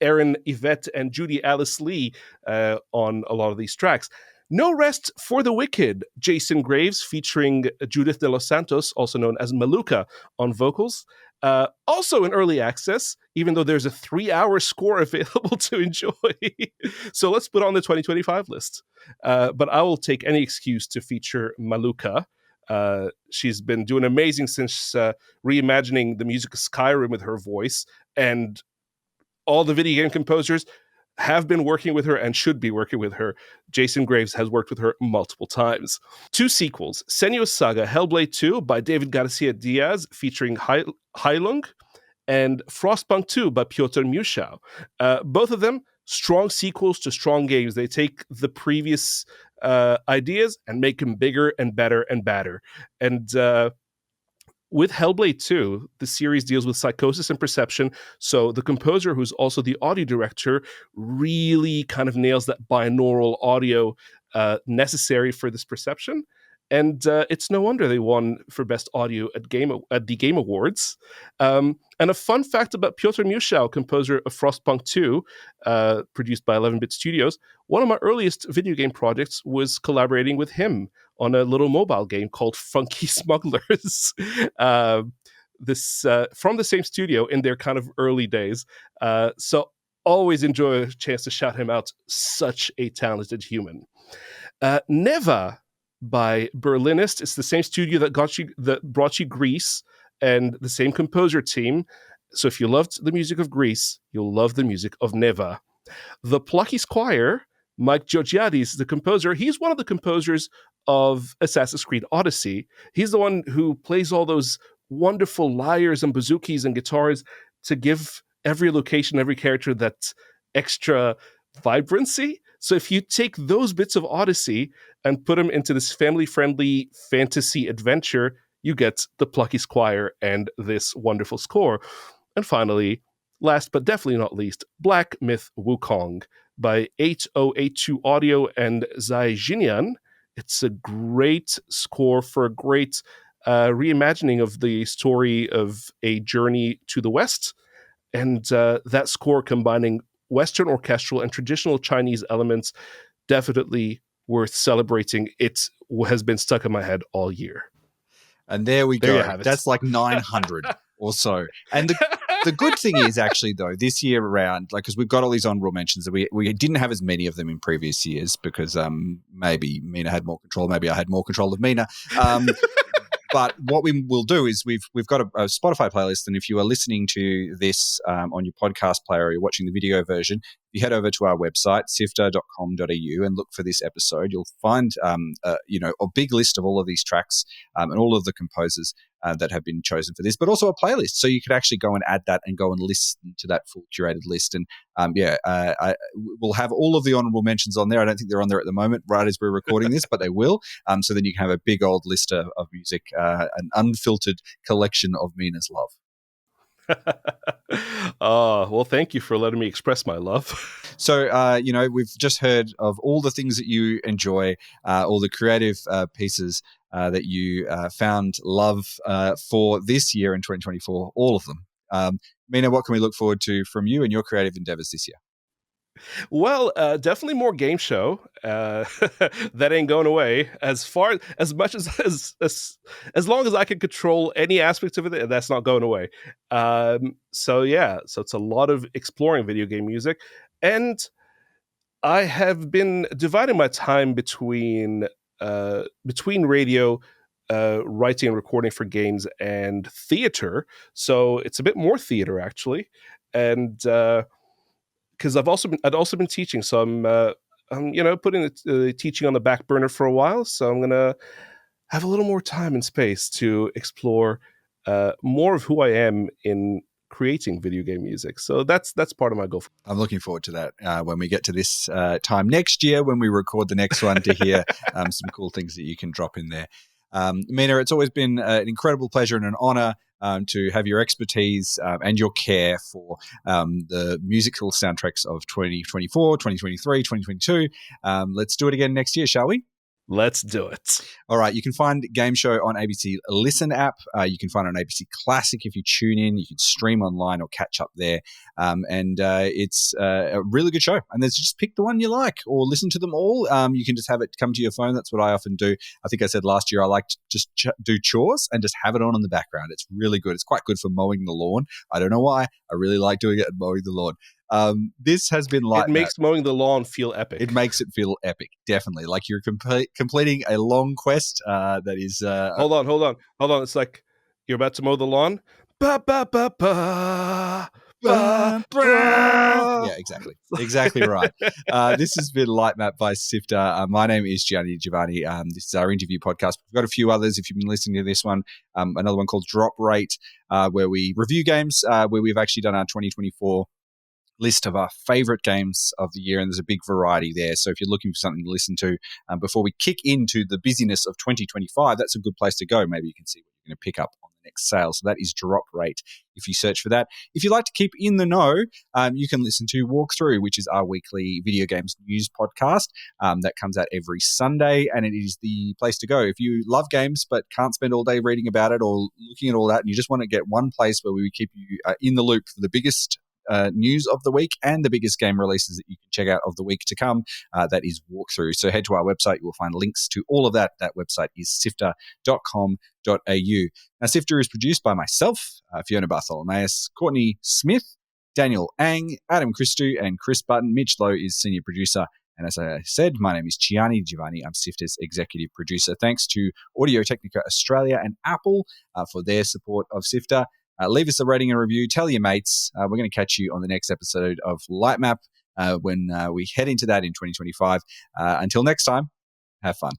Erin Yvette, and Judy Alice Lee on a lot of these tracks. No Rest for the Wicked, Jason Graves featuring Judith De Los Santos, also known as Maluka, on vocals. Also in early access, even though there's a 3-hour score available to enjoy. So let's put on the 2025 list. But I will take any excuse to feature Maluka. She's been doing amazing since reimagining the music of Skyrim with her voice, and all the video game composers have been working with her and should be working with her. Jason Graves has worked with her multiple times. 2 sequels, Senua's Saga Hellblade 2 by David Garcia Diaz featuring Heilung, and Frostpunk 2 by Piotr Muschau. Both of them strong sequels to strong games. They take the previous ideas and make them bigger and better and badder. And with Hellblade 2, the series deals with psychosis and perception, so the composer, who's also the audio director, really kind of nails that binaural audio necessary for this perception. And it's no wonder they won for Best Audio at the Game Awards. And a fun fact about Piotr Muschau, composer of Frostpunk 2, produced by 11-Bit Studios, one of my earliest video game projects was collaborating with him on a little mobile game called Funky Smugglers. This from the same studio in their kind of early days. So always enjoy a chance to shout him out. Such a talented human. Neva by Berlinist. It's the same studio that brought you Grease, and the same composer team. So if you loved the music of Grease, you'll love the music of Neva. The Plucky Squire, Mike Georgiades, the composer. He's one of the composers of Assassin's Creed Odyssey. He's the one who plays all those wonderful lyres and bouzouki and guitars to give every location, every character that extra vibrancy. So if you take those bits of Odyssey and put them into this family-friendly fantasy adventure, you get The Plucky Squire and this wonderful score. And finally, last but definitely not least, Black Myth Wukong by 8082 Audio and Zai Jinyan. It's a great score for a great reimagining of the story of a journey to the West. And that score combining Western orchestral and traditional Chinese elements, definitely worth celebrating. It has been stuck in my head all year. And there we go. That's like 900 or so. And the good thing is actually, though, this year around, like, because we've got all these honorable mentions, that we didn't have as many of them in previous years because maybe Meena had more control, maybe I had more control of Meena. But what we will do is we've got a Spotify playlist, and if you are listening to this on your podcast player or you're watching the video version, if you head over to our website, sifter.com.au, and look for this episode, you'll find a big list of all of these tracks and all of the composers that have been chosen for this, but also a playlist. So you could actually go and add that and go and listen to that full curated list. And we'll have all of the honorable mentions on there. I don't think they're on there at the moment, right as we're recording this, but they will. So then you can have a big old list of music, an unfiltered collection of Meena's love. Well, thank you for letting me express my love. So, we've just heard of all the things that you enjoy, all the creative pieces that you found love for this year in 2024, all of them. Meena, what can we look forward to from you and your creative endeavors this year? Well, definitely more game show. That ain't going away. As long as I can control any aspect of it, that's not going away. So it's a lot of exploring video game music, and I have been dividing my time between radio, writing and recording for games, and theater. So it's a bit more theater actually, and because I'd also been teaching, so I'm putting teaching on the back burner for a while. So I'm gonna have a little more time and space to explore more of who I am in creating video game music. So that's part of my goal. I'm looking forward to that when we get to this time next year when we record the next one to hear some cool things that you can drop in there. Meena, it's always been an incredible pleasure and an honor to have your expertise and your care for the musical soundtracks of 2024, 2023, 2022. Let's do it again next year, shall we? Let's do it. All right, you can find Game Show on ABC Listen app. You can find it on ABC Classic if you tune in. You can stream online or catch up there. It's a really good show. And there's just pick the one you like or listen to them all. You can just have it come to your phone. That's what I often do. I think I said last year I like to just do chores and just have it on in the background. It's really good. It's quite good for mowing the lawn. I don't know why. I really like doing it and mowing the lawn. This has been like it makes mowing the lawn feel epic. It makes it feel epic, definitely. Like you're completing a long quest that is. Hold on. It's like you're about to mow the lawn. Ba ba ba ba. Ba, ba. Yeah, exactly right. This has been Light Map by Sifter. My name is Gianni Giovanni. This is our interview podcast. We've got a few others if you've been listening to this one. Another one called Drop Rate, where we review games, where we've actually done our 2024 list of our favorite games of the year, and there's a big variety there. So if you're looking for something to listen to before we kick into the busyness of 2025, that's a good place to go. Maybe you can see what you're going to pick up on the next sale. So that is Drop Rate if you search for that. If you like to keep in the know, you can listen to Walkthrough, which is our weekly video games news podcast that comes out every Sunday, and it is the place to go. If you love games but can't spend all day reading about it or looking at all that, and you just want to get one place where we keep you in the loop for the biggest news of the week and the biggest game releases that you can check out of the week to come, that is Walkthrough. So head to our website. You will find links to all of that. That website is sifter.com.au. Now, Sifter is produced by myself, Fiona Bartholomaeus, Courtney Smith, Daniel Ang, Adam Christou, and Chris Button. Mitch Lowe is senior producer. And as I said, my name is Gianni Giovanni. I'm Sifter's executive producer. Thanks to Audio Technica Australia and Apple for their support of Sifter. Leave us a rating and review. Tell your mates. We're going to catch you on the next episode of Light Map when we head into that in 2025. Until next time, have fun.